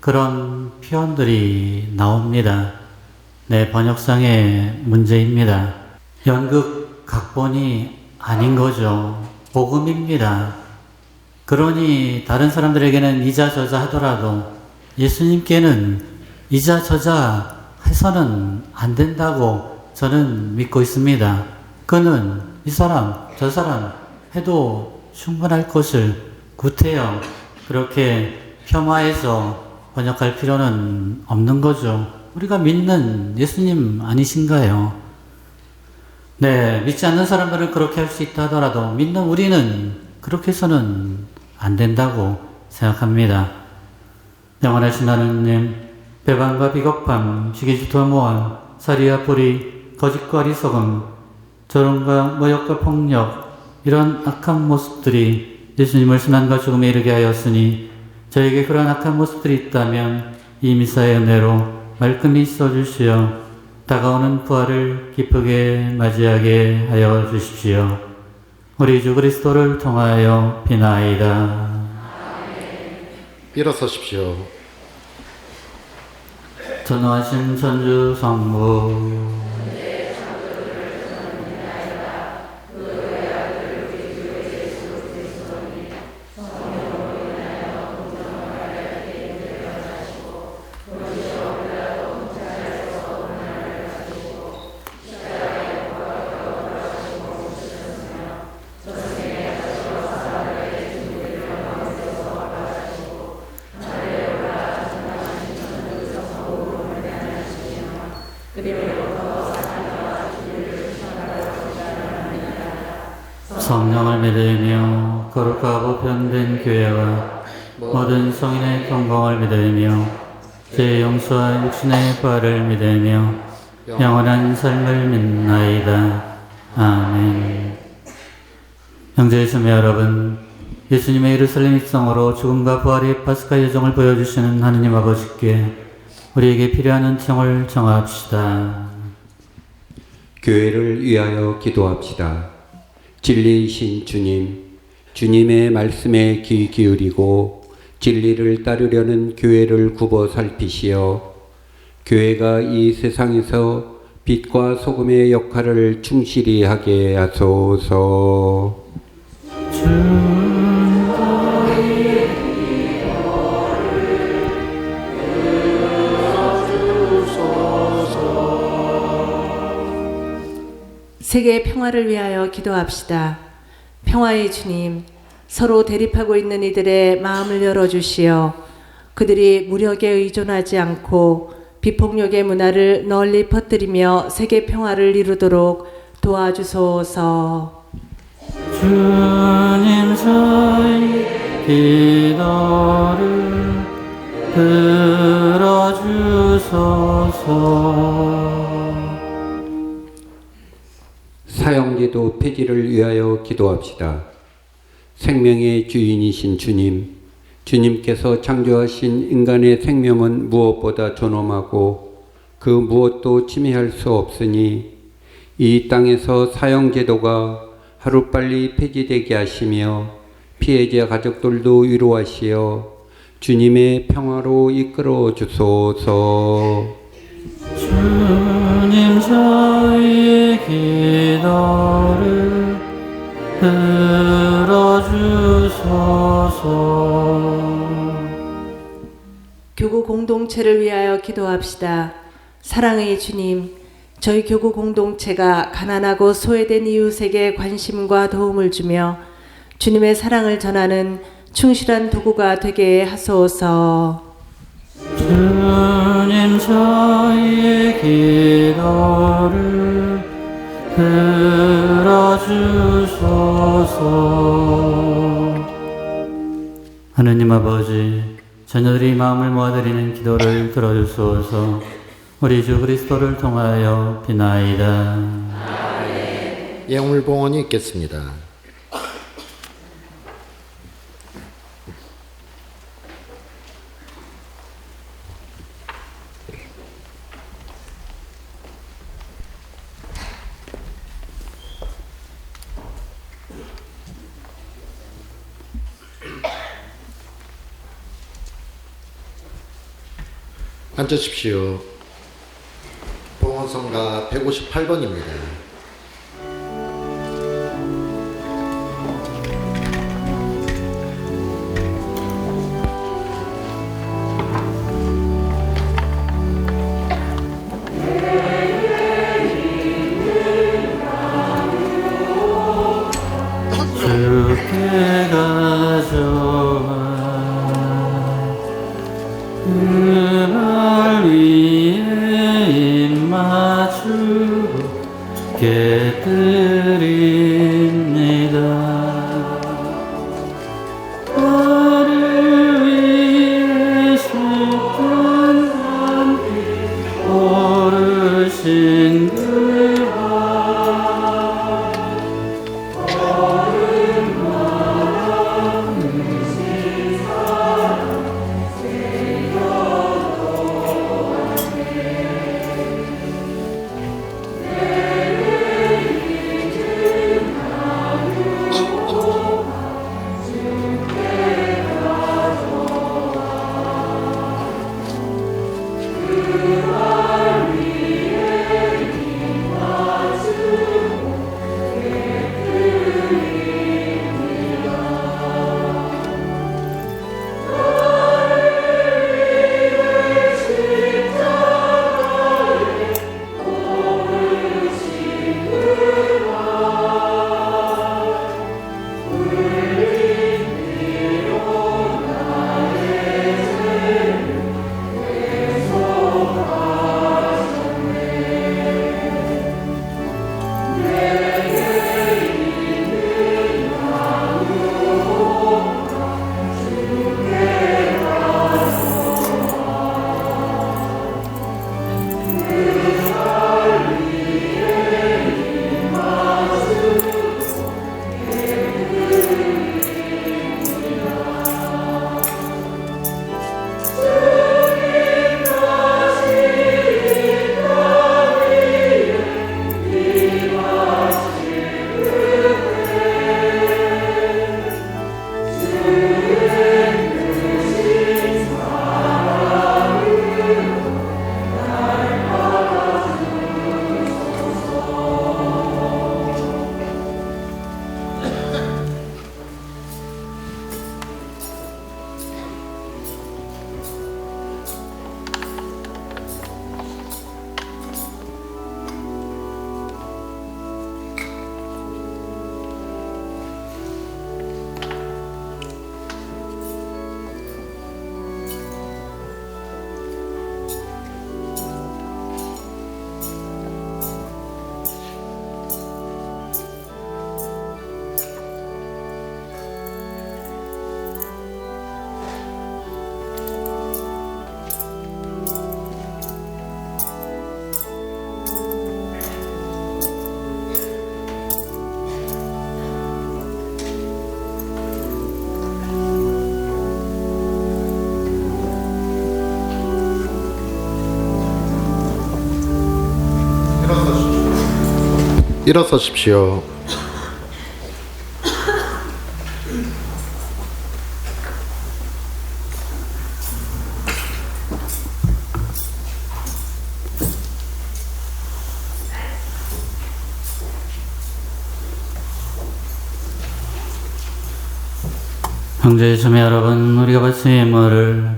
그런 표현들이 나옵니다. 네, 번역상의 문제입니다. 연극 각본이 아닌 거죠. 복음입니다. 그러니 다른 사람들에게는 이자 저자 하더라도 예수님께는 이자 저자 해서는 안 된다고 저는 믿고 있습니다. 그는 이 사람 저 사람 해도 충분할 것을 구태여 그렇게 폄하해서 번역할 필요는 없는 거죠. 우리가 믿는 예수님 아니신가요? 네, 믿지 않는 사람들은 그렇게 할 수 있다 하더라도 믿는 우리는 그렇게 해서는 안 된다고 생각합니다. 영원하신 하나님, 배반과 비겁함, 시기질투와 모함, 살이와 불의, 거짓과 어리석음, 조롱과 모욕과 폭력, 이런 악한 모습들이 예수님을 순환과 죽음에 이르게 하였으니 저에게 그런 악한 모습들이 있다면 이 미사의 은혜로 말끔히 써주시어 다가오는 부활을 기쁘게 맞이하게 하여 주십시오. 우리 주 그리스도를 통하여 비나이다. 일어서십시오. 전능하신 천주 성부, 성령을 믿으며 거룩하고 변된 교회와 모든 성인의 동공을 믿으며 제 용서와 육신의 부활을 믿으며 영원한 삶을 믿나이다. 아멘. 형제의 자매 여러분, 예수님의 예루살렘 입성으로 죽음과 부활의 파스카 여정을 보여주시는 하느님 아버지께 우리에게 필요한 은총을 정합시다. 교회를 위하여 기도합시다. 진리이신 주님, 주님의 말씀에 귀 기울이고 진리를 따르려는 교회를 굽어 살피시어 교회가 이 세상에서 빛과 소금의 역할을 충실히 하게 하소서. 세계의 평화를 위하여 기도합시다. 평화의 주님, 서로 대립하고 있는 이들의 마음을 열어주시어 그들이 무력에 의존하지 않고 비폭력의 문화를 널리 퍼뜨리며 세계 평화를 이루도록 도와주소서. 주님 저희 기도를 들어주소서. 사형제도 폐지를 위하여 기도합시다. 생명의 주인이신 주님, 주님께서 창조하신 인간의 생명은 무엇보다 존엄하고 그 무엇도 침해할 수 없으니 이 땅에서 사형제도가 하루빨리 폐지되게 하시며 피해자 가족들도 위로하시어 주님의 평화로 이끌어 주소서. 주님 저희 기도를 들어주소서. 교구 공동체를 위하여 기도합시다. 사랑의 주님, 저희 교구 공동체가 가난하고 소외된 이웃에게 관심과 도움을 주며 주님의 사랑을 전하는 충실한 도구가 되게 하소서. 주님 저희 기도를 들어주소서. 하느님 아버지, 자녀들이 마음을 모아드리는 기도를 들어주소서. 우리 주 그리스도를 통하여 비나이다. 예물봉헌이 있겠습니다. 앉으십시오. 봉헌성가 158번입니다. 주께 가져와 그날 위에 입맞추고 깨뜨립니다. 나를 위해 쏟은 단비 오르신 그 발 일어서십시오. 형제 자매 여러분, 우리가 바친 예물을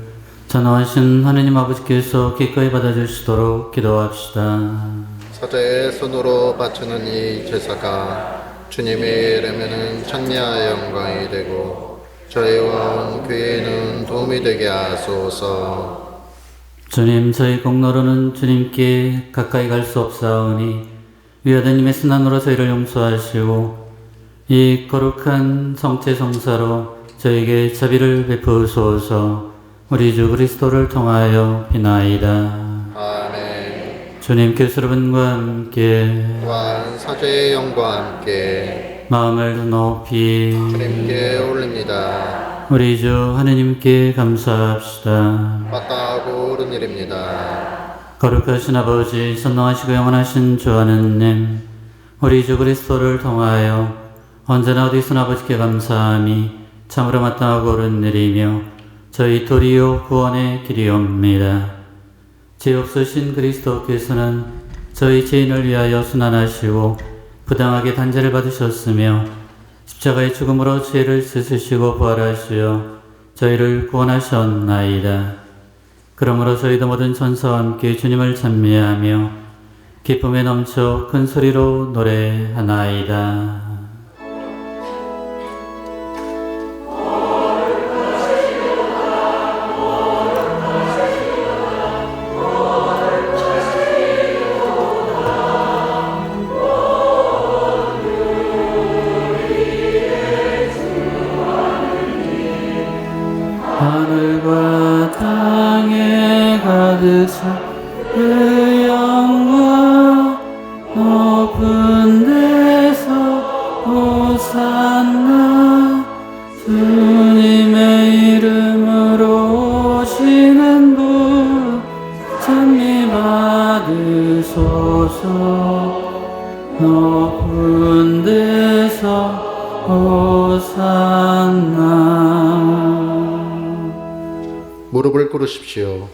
전능하신 하느님 아버지께서 기꺼이 받아주시도록 기도합시다. 사자의 손으로 바치는 이 제사가 주님의 이름에는 찬미와 영광이 되고 저희와 온 교회에는 도움이 되게 하소서. 주님, 저희 공로로는 주님께 가까이 갈 수 없사오니 위아드님의 순환으로 저희를 용서하시고 이 거룩한 성체 성사로 저에게 자비를 베푸소서. 우리 주 그리스도를 통하여 비나이다. 아멘. 주님께서 여러분과 함께 또한 사제의 영과 함께 마음을 높이 주님께 올립니다. 우리 주 하느님께 감사합시다. 마땅하고 옳은 일입니다. 거룩하신 아버지, 선능하시고 영원하신 주 하느님, 우리 주 그리스도를 통하여 언제나 어디서나 아버지께 감사함이 참으로 마땅하고 옳은 일이며 저희 도리요 구원의 길이옵니다. 죄 없으신 그리스도께서는 저희 죄인을 위하여 순환하시고 부당하게 단죄를 받으셨으며 십자가의 죽음으로 죄를 씻으시고 부활하시어 저희를 구원하셨나이다. 그러므로 저희도 모든 천사와 함께 주님을 찬미하며 기쁨에 넘쳐 큰 소리로 노래하나이다. 하늘과 땅에 가득 찬 그 영광 높은 데서 호산나 주님의 이름으로 오시는 분 찬미 받으소서. 높은 데서 호산나. 무릎을 꿇으십시오.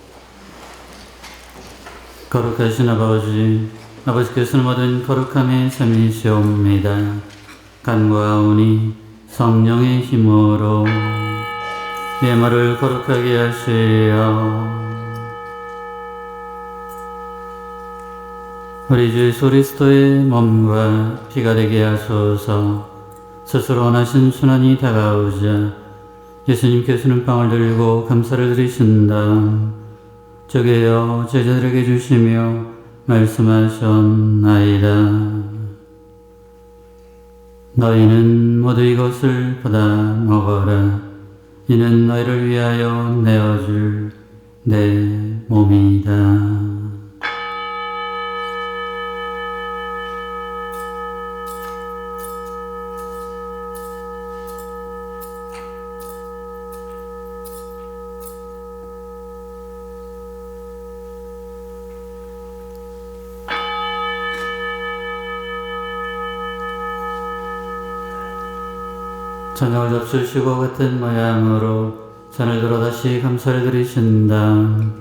거룩하신 아버지, 아버지께서는 모든 거룩함의 셈이시옵니다. 간구하오니 성령의 힘으로 예물을 거룩하게 하시어 우리 주 예수 그리스도의 몸과 피가 되게 하소서. 스스로 원하신 순환이 다가오자 예수님께서는 빵을 들고 감사를 드리신 다음 저게요 제자들에게 주시며 말씀하셨나이다. 너희는 모두 이것을 받아 먹어라. 이는 너희를 위하여 내어줄 내 몸이다. 저녁을 접수시고 같은 모양으로 잔을 들어 다시 감사를 드리신 다음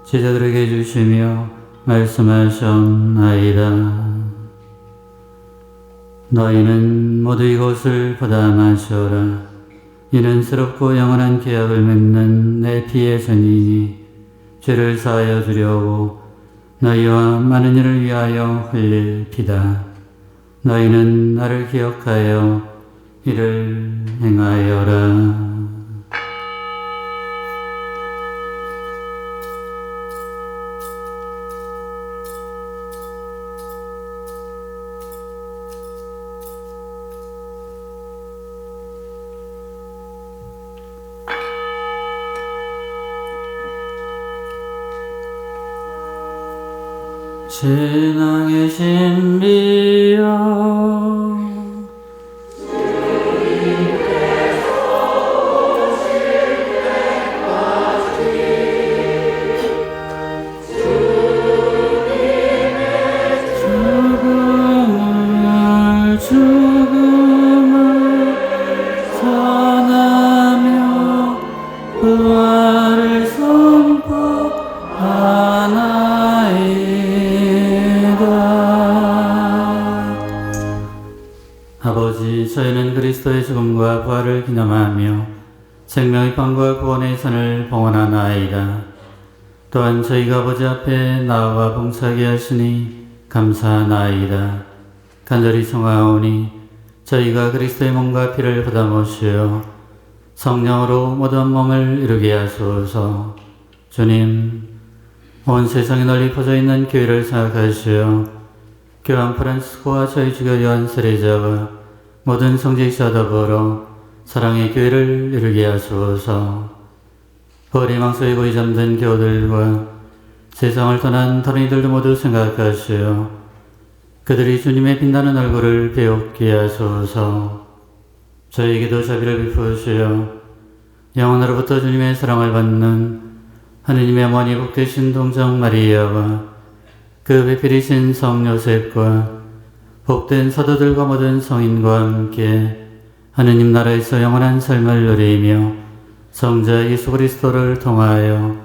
제자들에게 주시며 말씀하셨나이다. 너희는 모두 이것을 받아 마셔라. 이는 새롭고 영원한 계약을 맺는 내 피의 잔이니 죄를 사하여 주려고 너희와 많은 이를 위하여 흘릴 피다. 너희는 나를 기억하여 이를 행하여라. 신앙의 신비여 죽음을 아버지, 저희는 그리스도의 죽음과 부활을 기념하며 생명의 빵과 구원의 선을 봉헌하나이다. 또한 저희가 아버지 앞에 나와 봉사하게 하시니 감사하나이다. 간절히 청하오니 저희가 그리스도의 몸과 피를 받아 모시어 성령으로 모든 몸을 이루게 하소서. 주님, 온 세상에 널리 퍼져 있는 교회를 생각하시어 교황 프란시스코와 저희 주교 요한 세례자와 모든 성직자 더불어 사랑의 교회를 이루게 하소서. 버리망설에 고이 잠든 교우들과 세상을 떠난 다른이들도 모두 생각하시어 그들이 주님의 빛나는 얼굴을 배우게 하소서. 저희에게도 자비를 베푸시어 영원으로부터 주님의 사랑을 받는 하느님의 어머니 복되신 동정 마리아와 그 배필이신 성 요셉과 복된 사도들과 모든 성인과 함께 하느님 나라에서 영원한 삶을 누리며 성자 예수 그리스도를 통하여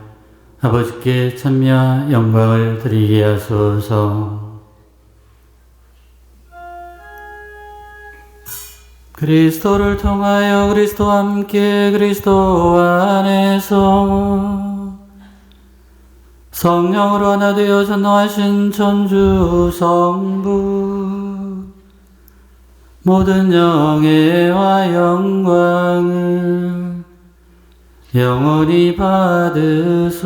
아버지께 찬미와 영광을 드리게 하소서. 그리스도를 통하여 그리스도와 함께 그리스도 안에서 성령으로 하나 되어 전능하신 천주 성부 모든 영예와 영광을 영원히 받으소서.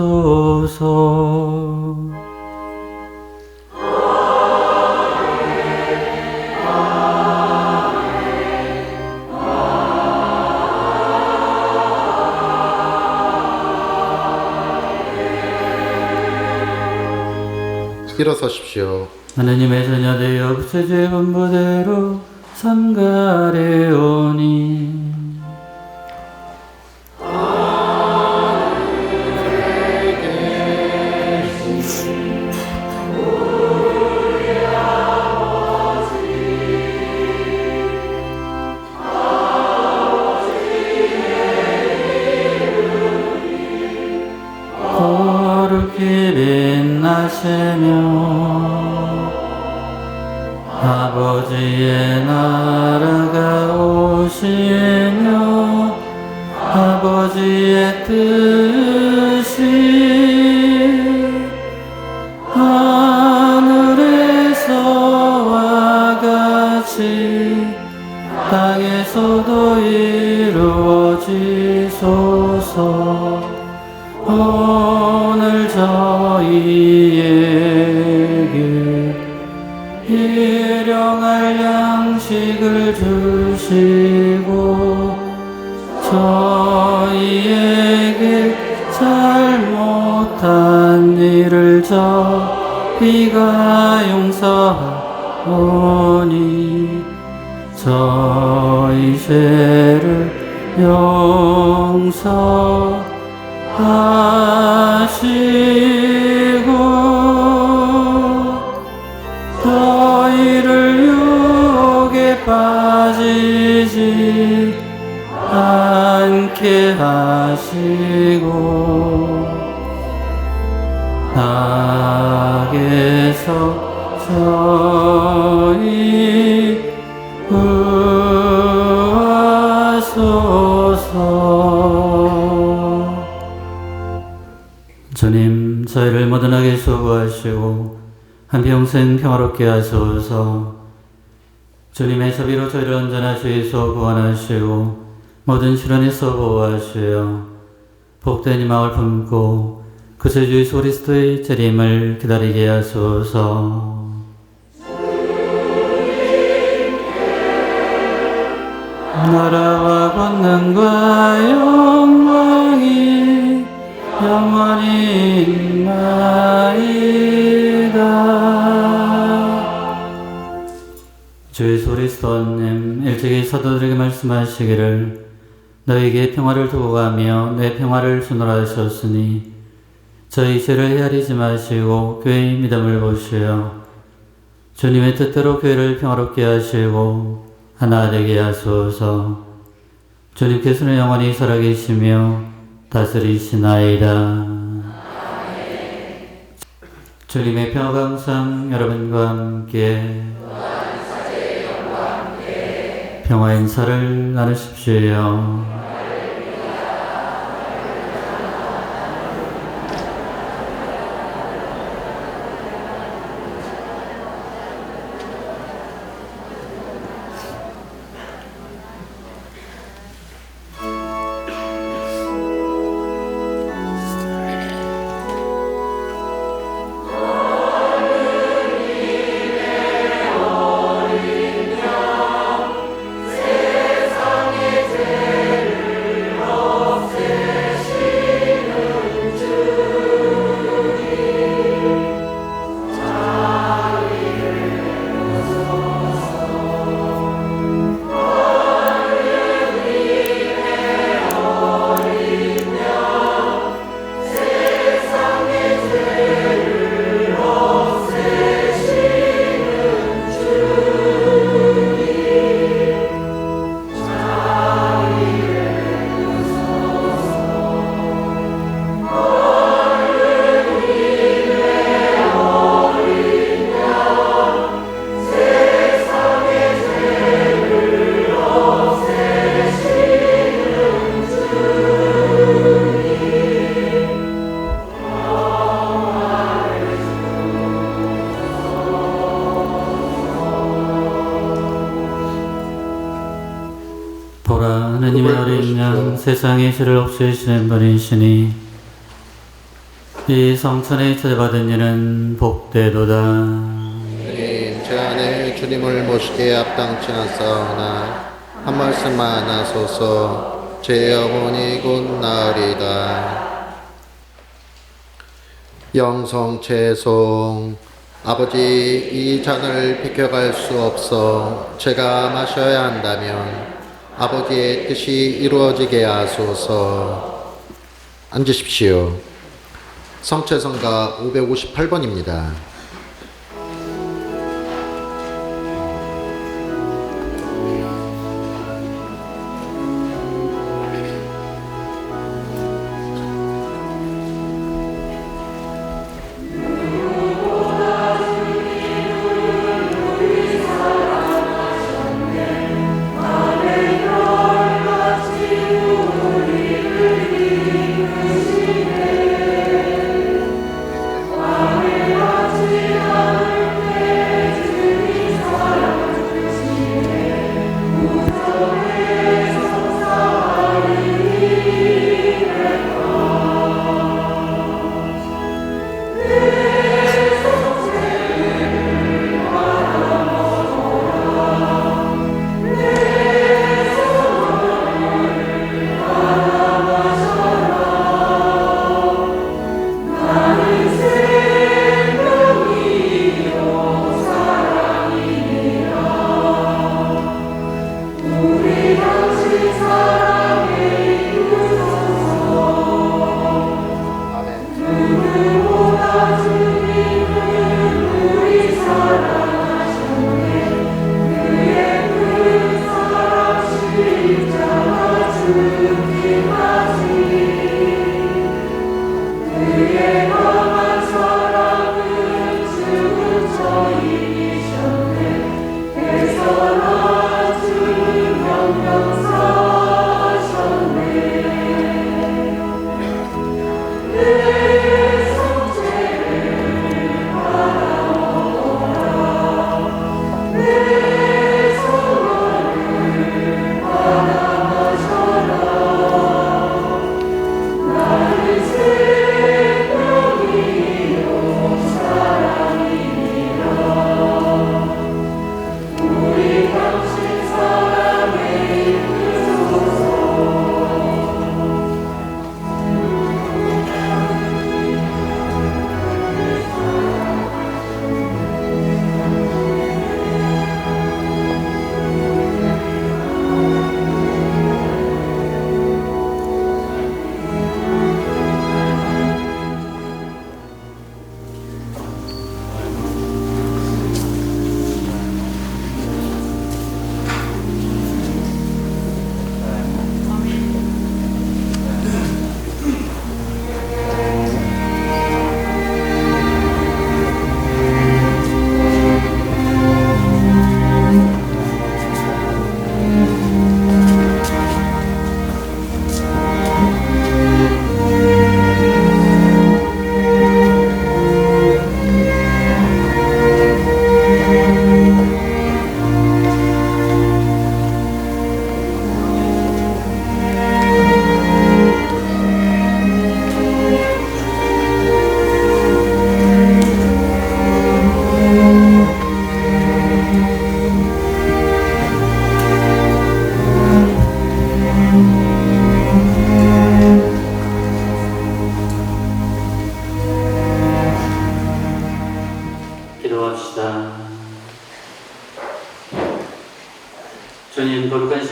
일어서십시오. 하느님의 자녀되어 구체주의 본부대로 삼가래오니 거룩히 빛나시며 아버지의 나라가 오시며 아버지의 뜻이 하늘에서와 같이 땅에서도 이루어지소서. 오늘 저희에게 일용할 양식을 주시고 저희에게 잘못한 일을 저희가 용서하오니 저희 죄를 용서하시고 저희를 유혹에 빠지지 않게 하시고 악에서 저희 구하소서. 주님, 저희를 모든하게 수고하시고 한평생 평화롭게 하소서. 주님의 자비로 저희를 언제나 죄에서 구원하시고 모든 시련에서 보호하시어 복된 희망을 품고 구세주 예수 그리스도의 재림을 기다리게 하소서. 나라와 권능과 영광이 영원히 있나이다. 주 예수 그리스도님, 일찍이 사도들에게 말씀하시기를 너에게 평화를 두고 가며 내 평화를 주노라 하셨으니 저희 죄를 헤아리지 마시고 교회의 믿음을 보시어 주님의 뜻대로 교회를 평화롭게 하시고 하나 되게 하소서. 주님께서는 영원히 살아계시며 다스리시나이다. 주님의 평화가 항상 여러분과 함께 평화의 인사를 나누십시오. 보라, 하느님의 어린 양, 세상의 죄를 없애시는 분이시니 이 성천에 찾아받은 이는 복되도다. 주님, 제 안에 주님을 모시기에 합당치 않사오나 한 말씀만 하소서. 제 영혼이 곧 나으리다. 영성 채송. 아버지, 이 잔을 비켜갈 수 없어 제가 마셔야 한다면 아버지의 뜻이 이루어지게 하소서. 앉으십시오. 성채성가 558번입니다.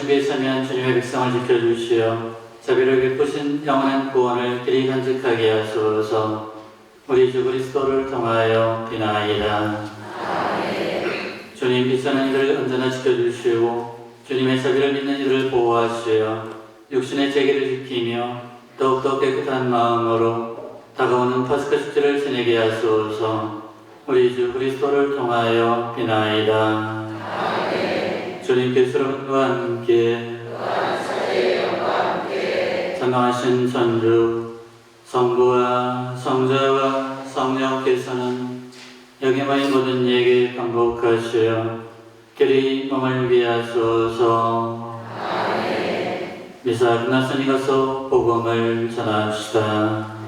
준비에 서면 주님의 백성을 지켜주시어 자비를 베푸신 영원한 구원을 길이 간직하게 하소서. 우리 주 그리스도를 통하여 비나이다. 주님 비싸는 이들을 언제나 지켜주시고 주님의 자비를 믿는 이들을 보호하시어 육신의 재기를 지키며 더욱더 깨끗한 마음으로 다가오는 파스카 축제를 지내게 하소서. 우리 주 그리스도를 통하여 비나이다. 주님께서 그와 함께 전능하신 천주 성부와 성자와 성령께서는 여기 모인 모든 이에게 반복하시어 길이 몸을 위하소서. 미사 끝났으니 가서 복음을 전합시다.